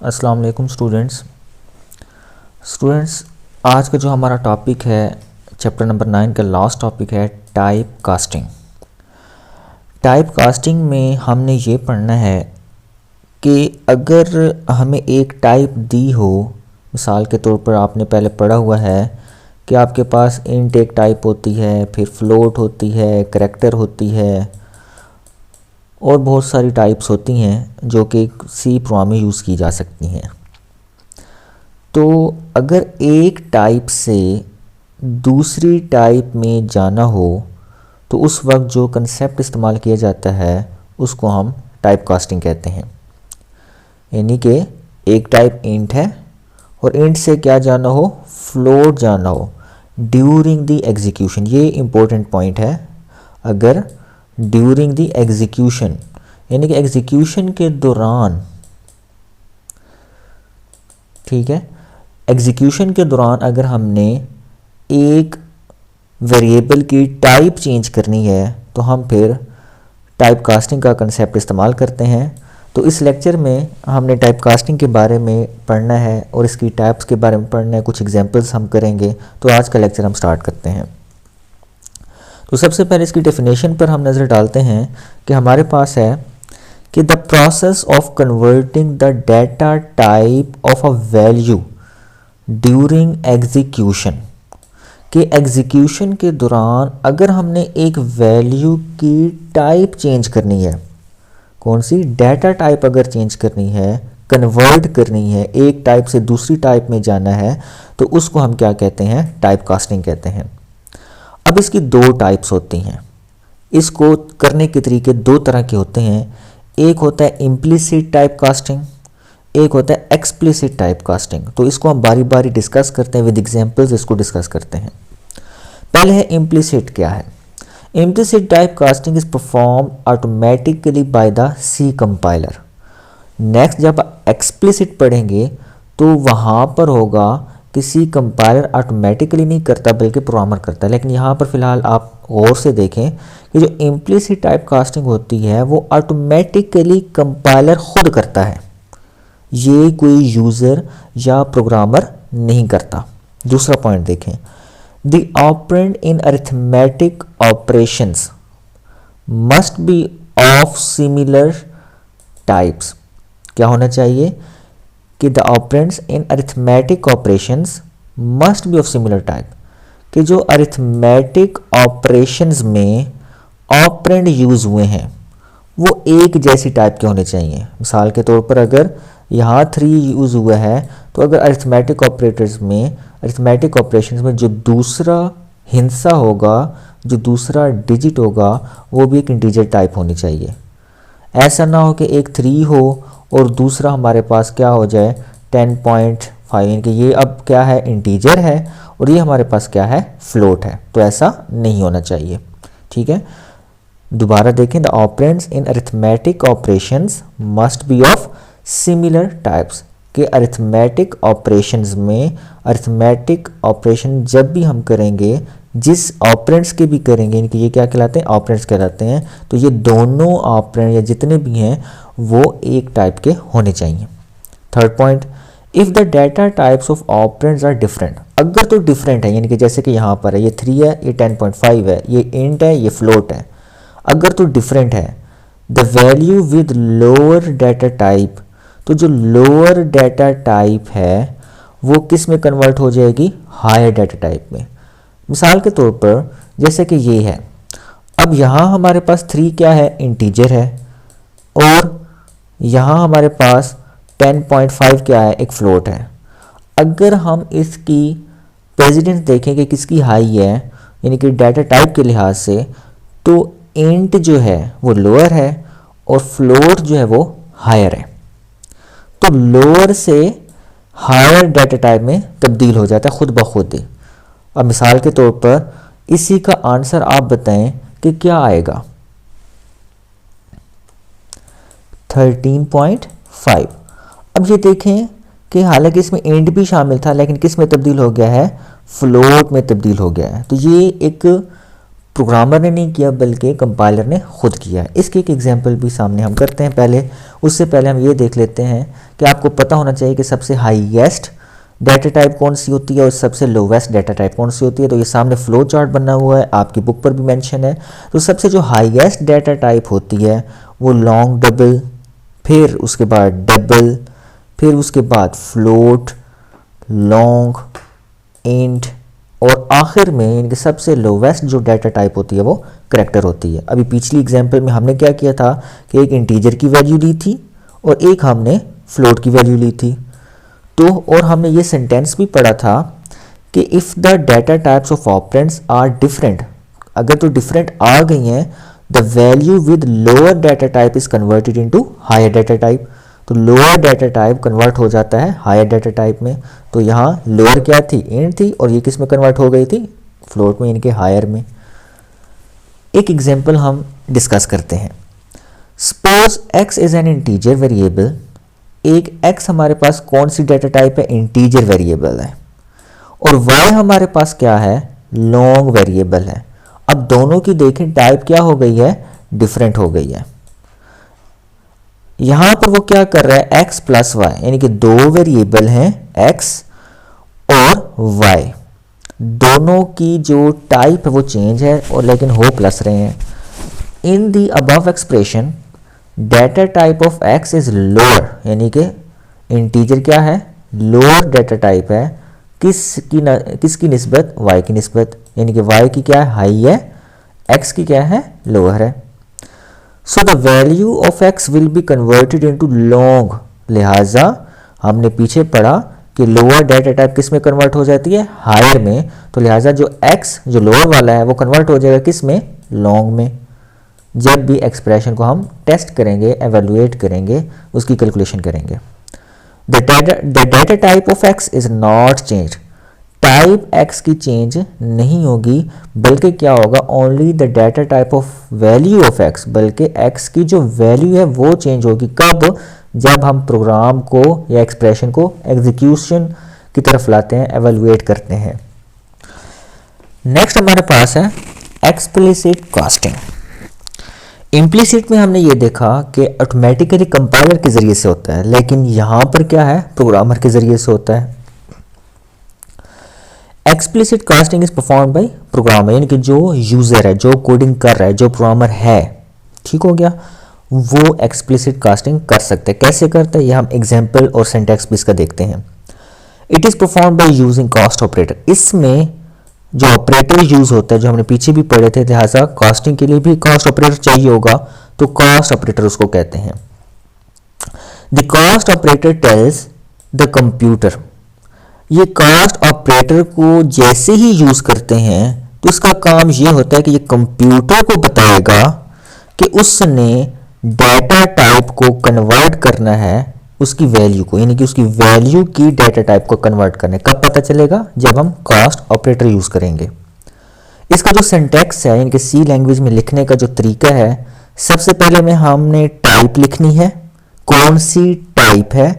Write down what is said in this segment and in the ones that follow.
अस्सलाम वालेकुम स्टूडेंट्स, आज का जो हमारा टॉपिक है चैप्टर नंबर 9 का लास्ट टॉपिक है टाइप कास्टिंग। टाइप कास्टिंग में हमने ये पढ़ना है कि अगर हमें एक टाइप दी हो, मिसाल के तौर पर आपने पहले पढ़ा हुआ है कि आपके पास इंट एक टाइप होती है, फिर फ्लोट होती है, करैक्टर होती है और बहुत सारी टाइप्स होती हैं जो कि सी प्रोग्राम में यूज़ की जा सकती हैं। तो अगर एक टाइप से दूसरी टाइप में जाना हो तो उस वक्त जो कंसेप्ट इस्तेमाल किया जाता है उसको हम टाइप कास्टिंग कहते हैं। यानी कि एक टाइप इंट है और इंट से क्या जाना हो, फ्लोट जाना हो ड्यूरिंग द एग्जीक्यूशन। ये इम्पोर्टेंट पॉइंट है। अगर ड्यूरिंग द एग्जीक्यूशन यानी कि एग्जीक्यूशन के दौरान, ठीक है, एग्जीक्यूशन के दौरान अगर हमने एक वेरिएबल की टाइप चेंज करनी है तो हम फिर टाइप कास्टिंग का कंसेप्ट इस्तेमाल करते हैं। तो इस लेक्चर में हमने टाइप कास्टिंग के बारे में पढ़ना है और इसकी टाइप्स के बारे में पढ़ना है, कुछ एग्जांपल्स हम करेंगे। तो आज का लेक्चर हम स्टार्ट करते हैं। तो सबसे पहले इसकी डेफिनेशन पर हम नज़र डालते हैं कि हमारे पास है कि the process of converting the data type of a value during execution, कि एग्जीक्यूशन के दौरान अगर हमने एक वैल्यू की टाइप चेंज करनी है, कौन सी डाटा टाइप अगर चेंज करनी है, कन्वर्ट करनी है, एक टाइप से दूसरी टाइप में जाना है, तो उसको हम क्या कहते हैं, टाइप कास्टिंग कहते हैं। अब इसकी दो टाइप्स होती हैं। इसको करने के तरीके दो तरह के होते हैं। एक होता है इम्प्लिसिट टाइप कास्टिंग, एक होता है एक्सप्लिसिट टाइप कास्टिंग। तो इसको हम बारी बारी डिस्कस करते हैं, विद एग्जांपल्स इसको डिस्कस करते हैं। पहले है इम्प्लिसिट। क्या है implicit type casting? Is perform automatically by the C compiler. Next जब एक्सप्लिसिट पढ़ेंगे तो वहाँ पर होगा कि सी कंपाइलर ऑटोमेटिकली नहीं करता बल्कि प्रोग्रामर करता है। लेकिन यहाँ पर फिलहाल आप गौर से देखें कि जो इम्प्लिसिट टाइप कास्टिंग होती है वो ऑटोमेटिकली कंपाइलर खुद करता है, ये कोई यूज़र या प्रोग्रामर नहीं करता। दूसरा पॉइंट देखें, the operand in arithmetic operations must be of similar types. क्या होना चाहिए कि the operands in arithmetic operations must be of similar type, कि जो अरिथमेटिक ऑपरेशंस में ऑपरेंड यूज़ हुए हैं वो एक जैसी टाइप के होने चाहिए। मिसाल के तौर पर अगर यहाँ 3 यूज़ हुआ है तो अगर अरिथमेटिक ऑपरेटर्स में, अरिथमेटिक ऑपरेशंस में जो दूसरा हिस्सा होगा, जो दूसरा डिजिट होगा, वो भी एक इंटीजर टाइप होनी चाहिए। ऐसा ना हो कि एक 3 हो और दूसरा हमारे पास क्या हो जाए 10.5, यानी कि ये अब क्या है, इंटीजर है और ये हमारे पास क्या है, फ्लोट है। तो ऐसा नहीं होना चाहिए। ठीक है, दोबारा देखें, the operands in arithmetic operations must be of similar types, के अरिथमेटिक ऑपरेशंस में, अरिथमेटिक ऑपरेशन जब भी हम करेंगे, जिस ऑपरेंड्स के भी करेंगे, इनके ये क्या कहलाते हैं, ऑपरेंड्स कहलाते हैं। तो ये दोनों ऑपरेंड या जितने भी हैं वो एक टाइप के होने चाहिए। Third point, if the data types of operands are different, अगर तो डिफरेंट है, यानी कि जैसे कि यहाँ पर है ये 3 है, ये 10.5 है, ये इंट है, ये फ्लोट है, अगर तो डिफरेंट है, the value with lower data type, तो जो लोअर डाटा टाइप है वो किस में कन्वर्ट हो जाएगी, हायर डाटा टाइप में। मिसाल के तौर पर जैसे कि ये है, अब यहाँ हमारे पास 3 क्या है, इंटीजर है, और यहाँ हमारे पास 10.5 क्या है, एक फ्लोट है। अगर हम इसकी प्रेसिडेंस देखें कि किसकी हाई है, यानी कि डाटा टाइप के लिहाज से, तो इंट जो है वो लोअर है और फ्लोट जो है वो हायर है। तो लोअर से हायर डाटा टाइप में तब्दील हो जाता है खुद ब खुद ही। अब मिसाल के तौर पर इसी का आंसर आप बताएं कि क्या आएगा, 13.5। अब ये देखें कि हालांकि इसमें इंट भी शामिल था लेकिन किस में तब्दील हो गया है, फ्लोट में तब्दील हो गया है। तो ये एक प्रोग्रामर ने नहीं किया बल्कि कंपाइलर ने खुद किया है। इसके एक एग्जांपल भी सामने हम करते हैं। पहले उससे पहले हम ये देख लेते हैं कि आपको पता होना चाहिए कि सबसे हाईएस्ट डाटा टाइप कौन सी होती है और सबसे लोवेस्ट डाटा टाइप कौन सी होती है। तो ये सामने फ्लो चार्ट बना हुआ है, आपकी बुक पर भी मेंशन है। तो सबसे जो हाईएस्ट डाटा टाइप होती है वो लॉन्ग डबल, फिर उसके बाद डबल, फिर उसके बाद फ्लोट, लॉन्ग, इंट और आखिर में इनके सबसे लोवेस्ट जो डाटा टाइप होती है वो करैक्टर होती है। अभी पिछली एग्जांपल में हमने क्या किया था कि एक इंटीजर की वैल्यू ली थी और एक हमने फ्लोट की वैल्यू ली थी। तो और हमने ये सेंटेंस भी पढ़ा था कि if the data types of operands are different, अगर तो डिफरेंट आ गई हैं, the value with lower data type is converted into higher data type. तो लोअर डाटा टाइप कन्वर्ट हो जाता है हायर डाटा टाइप में। तो यहाँ लोअर क्या थी, इंट थी, और ये किस में कन्वर्ट हो गई थी, फ्लोट में, इनके हायर में। एक एग्जांपल हम डिस्कस करते हैं। Suppose x is an integer variable. एक x हमारे पास कौन सी डाटा टाइप है, इंटीजर वेरिएबल है, और y हमारे पास क्या है, लॉन्ग वेरिएबल है। अब दोनों की देखें टाइप क्या हो गई है, डिफरेंट हो गई है। यहां पर वो क्या कर रहा है, x प्लस वाई, यानी कि दो वेरिएबल हैं x और y, दोनों की जो टाइप है वो चेंज है और लेकिन हो प्लस रहे हैं। In the above expression data type of x is lower, यानी कि इंटीजर क्या है, लोअर डाटा टाइप है, किसकी निस्बत, y की निस्बत, यानी कि y की क्या है, हाई है, x की क्या है, लोअर है। So the value of x will be converted into long. लिहाजा हमने पीछे पढ़ा कि लोअर डाटा टाइप किस में कन्वर्ट हो जाती है, हायर में। तो लिहाजा जो x जो लोअर वाला है वो कन्वर्ट हो जाएगा किस में, लॉन्ग में। जब भी एक्सप्रेशन को हम टेस्ट करेंगे, एवेलुएट करेंगे, उसकी कैलकुलेशन करेंगे। The data type of x is not change. Type x की चेंज नहीं होगी, बल्कि क्या होगा, only the data type of value of x, बल्कि x की जो वैल्यू है वो चेंज होगी। कब, जब हम प्रोग्राम को या एक्सप्रेशन को एग्जीक्यूशन की तरफ लाते हैं, एवेलुएट करते हैं। नेक्स्ट हमारे पास है एक्सप्लिसिट कास्टिंग। इम्प्लिसिट में हमने ये देखा कि ऑटोमेटिकली कंपाइलर के ज़रिए से होता है, लेकिन यहाँ पर क्या है, प्रोग्रामर के ज़रिए से होता है। Explicit casting is perform by programmer, यानी कि जो यूज़र है, जो कोडिंग कर रहा है, जो प्रोग्रामर है, ठीक हो गया, वो एक्सप्लिसिट कास्टिंग कर सकते हैं। कैसे करते हैं, ये हम एग्जाम्पल और सिंटैक्स भी इसका देखते हैं। It is perform by using cast operator. इसमें जो ऑपरेटर यूज होता है, जो हमने पीछे भी पढ़े थे, लिहाजा कास्टिंग के लिए भी कास्ट ऑपरेटर चाहिए होगा, तो कास्ट ऑपरेटर उसको कहते हैं। The cast operator tells the computer. ये कास्ट ऑपरेटर को जैसे ही यूज करते हैं तो इसका काम ये होता है कि ये कंप्यूटर को बताएगा कि उसने डाटा टाइप को कन्वर्ट करना है, उसकी वैल्यू को, यानी कि उसकी वैल्यू की डाटा टाइप को कन्वर्ट करने। कब पता चलेगा, जब हम कास्ट ऑपरेटर यूज करेंगे। इसका जो सिंटैक्स है, इनके सी लैंग्वेज में लिखने का जो तरीका है, सबसे पहले में हमने टाइप लिखनी है, कौन सी टाइप है,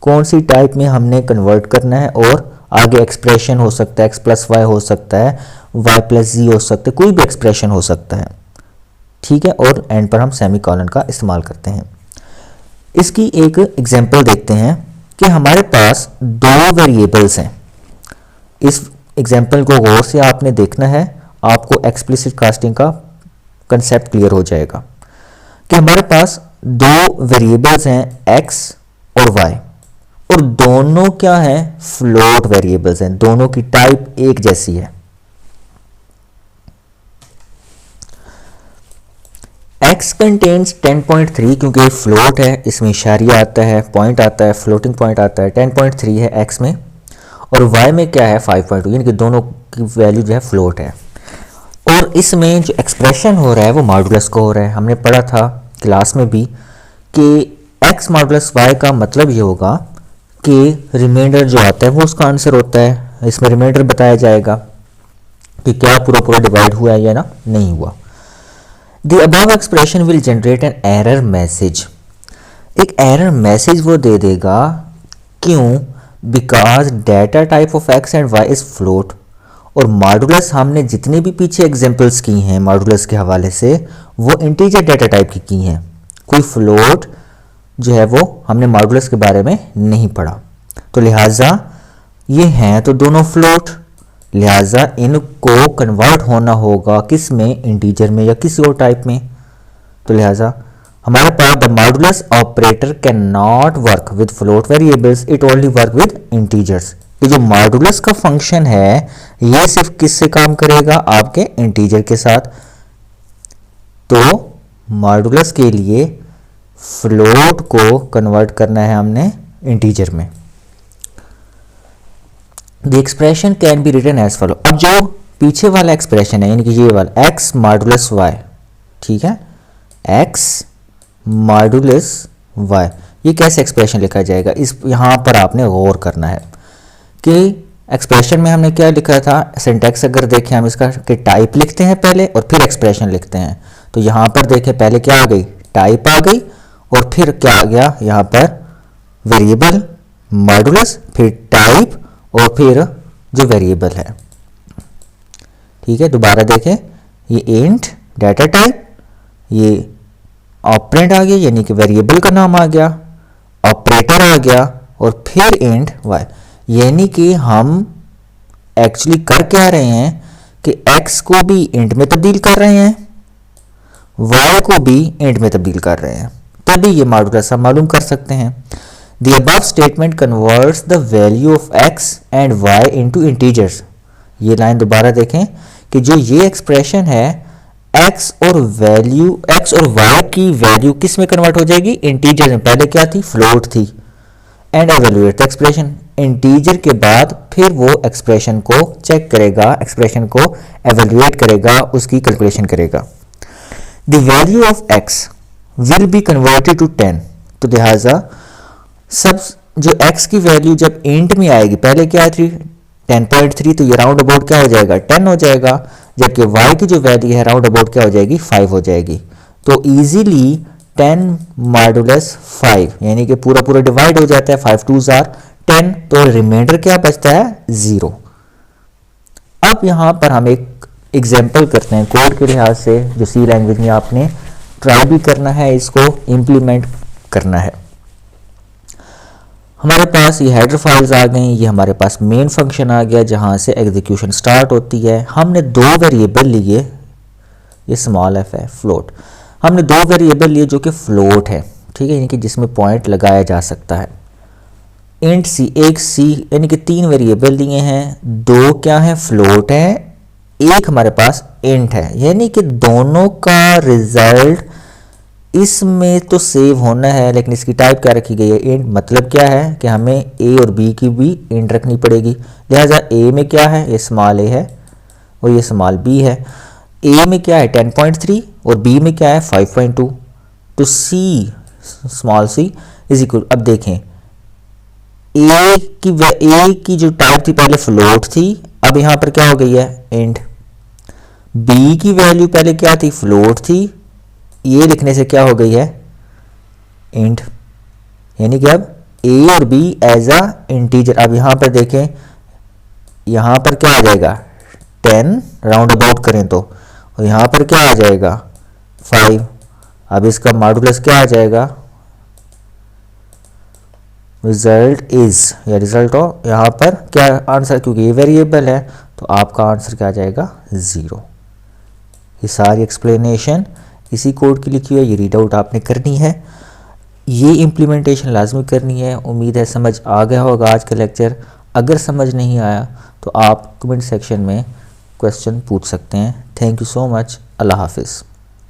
कौन सी टाइप में हमने कन्वर्ट करना है, और आगे एक्सप्रेशन हो सकता है, x प्लस वाई हो सकता है, y प्लस जी हो सकता है, कोई भी एक्सप्रेशन हो सकता है, ठीक है। और एंड पर हम सेमीकोलन का इस्तेमाल करते हैं। इसकी एक एग्जांपल देखते हैं कि हमारे पास दो वेरिएबल्स हैं। इस एग्जांपल को गौर से आपने देखना है, आपको एक्सप्लिसिट कास्टिंग का कंसेप्ट क्लियर हो जाएगा कि हमारे पास दो वेरिएबल्स हैं x और y, और दोनों क्या हैं, फ्लोट वेरिएबल्स हैं, दोनों की टाइप एक जैसी है। x कंटेन्स 10.3, क्योंकि फ्लोट है, इसमें इशारिया आता है, पॉइंट आता है, फ्लोटिंग पॉइंट आता है। 10.3 है x में, और y में क्या है, 5.2, यानी कि दोनों की वैल्यू जो है फ्लोट है। और इसमें जो एक्सप्रेशन हो रहा है वो मॉडुलस को हो रहा है। हमने पढ़ा था क्लास में भी कि x मॉडुलस y का मतलब ये होगा कि रिमाइंडर जो आता है वो उसका आंसर होता है। इसमें रिमाइंडर बताया जाएगा कि क्या पूरा पूरा डिवाइड हुआ है या ना नहीं हुआ। The above expression will generate an error message। एक एरर मैसेज वो दे देगा, क्यों, because data type of x and y is float, और मॉडुलस हमने जितने भी पीछे एग्जांपल्स की हैं मॉडुलस के हवाले से वो इंटीजर डाटा टाइप की हैं। कोई फ्लोट जो है वो हमने मॉडुलस के बारे में नहीं पढ़ा। तो लिहाजा ये हैं तो दोनों फ्लोट, लिहाजा इनको कन्वर्ट होना होगा किस में, इंटीजर में या किसी और टाइप में। तो लिहाजा हमारे पास the modulus operator can not work with float variables, it only work with integers. ये जो मॉडुलस का फंक्शन है ये सिर्फ किससे काम करेगा, आपके इंटीजर के साथ। तो मॉडुलस के लिए फ्लोट को कन्वर्ट करना है हमने इंटीजर में। The expression can be written as follow. अब जो पीछे वाला एक्सप्रेशन है यानी कि ये वाला x मॉडुलस y, ठीक है, x मॉडुलस y, ये कैसे एक्सप्रेशन लिखा जाएगा, इस यहाँ पर आपने गौर करना है कि एक्सप्रेशन में हमने क्या लिखा था। सिंटैक्स अगर देखें हम इसका कि टाइप लिखते हैं पहले और फिर एक्सप्रेशन लिखते हैं। तो यहाँ पर देखें पहले क्या आ गई, टाइप आ गई और फिर क्या आ गया यहाँ पर वेरिएबल मॉडुलस, फिर टाइप और फिर जो वेरिएबल है। ठीक है, दोबारा देखें ये इंट डाटा टाइप, ये ऑपरेंड आ गया यानी कि वेरिएबल का नाम आ गया, ऑपरेटर आ गया और फिर इंट वाई। यानी कि हम एक्चुअली कर क्या रहे हैं कि x को भी इंट में तब्दील कर रहे हैं, y को भी इंट में तब्दील कर रहे हैं, तभी ये मॉडुलस हम मालूम कर सकते हैं। The above statement converts the value of x and y into integers। ये लाइन दोबारा देखें कि जो ये एक्सप्रेशन है x और y की वैल्यू किस में कन्वर्ट हो जाएगी, इंटीजर में। पहले क्या थी, फ्लोट थी। And evaluate the expression, integer के बाद फिर वो एक्सप्रेशन को चेक करेगा, एक्सप्रेशन को एवेल्युएट करेगा, उसकी कैलकुलेशन करेगा। The value of x will be converted to 10। तो लिहाजा सब जो x की वैल्यू जब इंट में आएगी, पहले क्या थी 10.3, तो ये राउंड अबाउट क्या हो जाएगा 10 हो जाएगा, जबकि y की जो वैल्यू है राउंड अबाउट क्या हो जाएगी 5 हो जाएगी। तो इजीली 10 मॉडुलस 5 यानी कि पूरा पूरा डिवाइड हो जाता है, 5 2s are 10, तो रिमाइंडर क्या बचता है 0। अब यहाँ पर हम एक एग्जाम्पल करते हैं कोड के लिहाज से, जो सी लैंग्वेज में आपने ट्राई भी करना है, इसको इम्प्लीमेंट करना है। हमारे पास ये हेडर फाइल्स आ गई, ये हमारे पास मेन फंक्शन आ गया जहाँ से एग्जीक्यूशन स्टार्ट होती है। हमने दो वेरिएबल लिए, ये स्मॉल f है, फ्लोट। हमने दो वेरिएबल लिए जो कि फ्लोट है, ठीक है, यानी कि जिसमें पॉइंट लगाया जा सकता है। इंट सी, एक सी, यानी कि तीन वेरिएबल दिए हैं, दो क्या है फ्लोट है, एक हमारे पास इंट है, यानी कि दोनों का रिजल्ट इसमें तो सेव होना है, लेकिन इसकी टाइप क्या रखी गई है इंट। मतलब क्या है कि हमें ए और बी की भी इंट रखनी पड़ेगी। लिहाजा ए में क्या है, ये स्मॉल ए है और ये स्मॉल बी है। ए में क्या है 10.3 और बी में क्या है 5.2। तो C small C is equal, अब देखें ए की जो टाइप थी पहले फ्लोट थी, अब यहाँ पर क्या हो गई है इंट। बी की वैल्यू पहले क्या थी फ्लोट थी, ये लिखने से क्या हो गई है इंट, यानी कि अब ए और बी एज अ इंटीजर। अब यहाँ पर देखें, यहाँ पर क्या आ जाएगा 10 राउंड अबाउट करें तो, और यहाँ पर क्या आ जाएगा 5। अब इसका मॉडुलस क्या आ जाएगा, रिजल्ट इज, या रिजल्ट हो, यहाँ पर क्या आंसर, क्योंकि ये वेरिएबल है तो आपका आंसर क्या आ जाएगा 0। ये सारी एक्सप्लेनेशन इसी कोड की लिखी हुई है, ये रीड आउट आपने करनी है, ये इम्प्लीमेंटेशन लाजमी करनी है। उम्मीद है समझ आ गया होगा आज का लेक्चर। अगर समझ नहीं आया तो आप कमेंट सेक्शन में क्वेश्चन पूछ सकते हैं। Thank you so much. अल्लाह हाफिज़।